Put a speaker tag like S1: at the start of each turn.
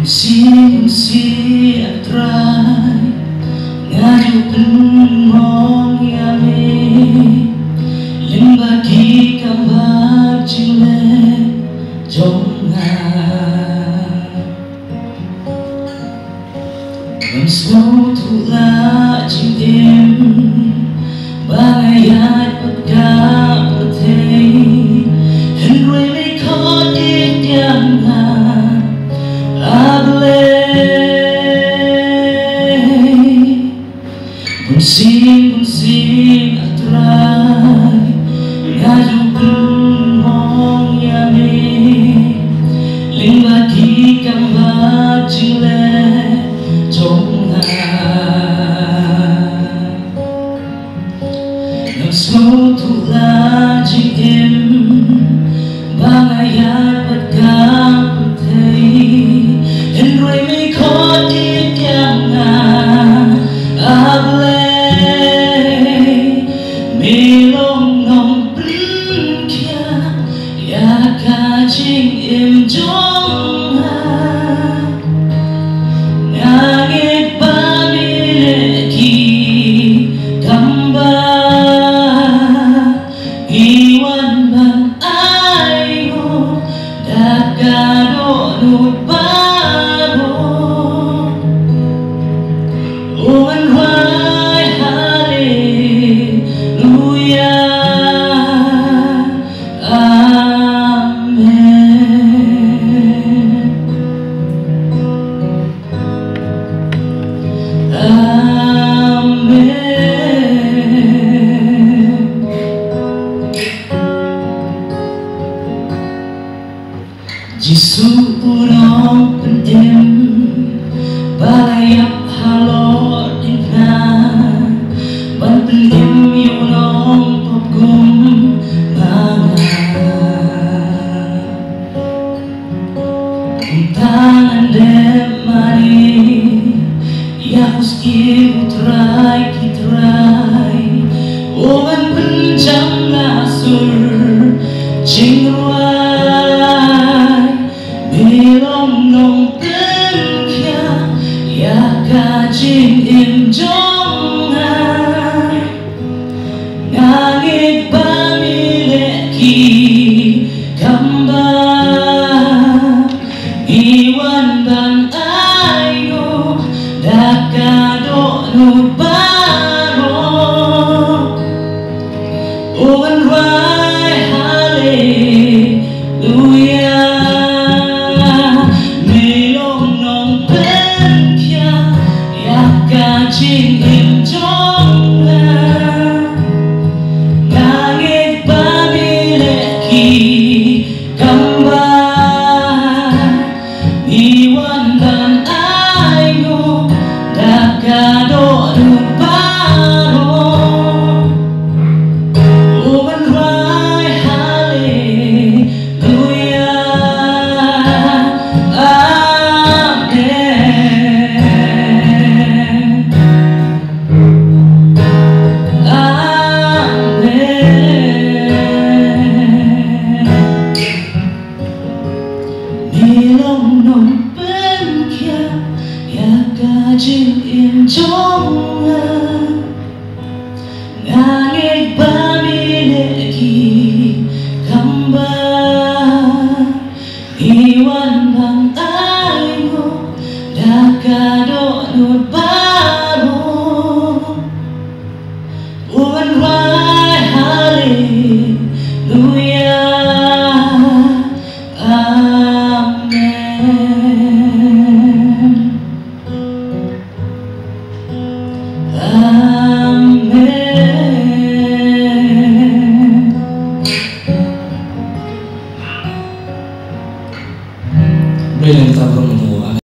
S1: Fungsi atrai ngaju penmong yame limbagi kambar jile jonga Menslow tula jim bangayat pagka patay Henry may kodit yang Bunsing atrai ngaju penmong yame limbagi kambar jile jonga Menslow tula jim bangayat pagka patay Henry may kodit yang Milong nong brin kia ya ka jing im jong ha ngagit ba mileki kamba iwan ban ayo dagado nubabo uwan wai hale Jisu unong pendim balayap halor ingna ban pendim yunong popgum tangan demani ya uski utrai kitrai oman penjam nasur jingruai bilong nong tenkia ya kajing im jonga ngangit pamileki gambar iwan ban ayo dakado nubaro uwan wai haleluya milong nong penkia ya kajing im jonga ngangit pamileki gambar iwan dan ayo dakado nubaro uwan wai haleluya amen amen Milong nong penkia ya kajing im jonga ngangit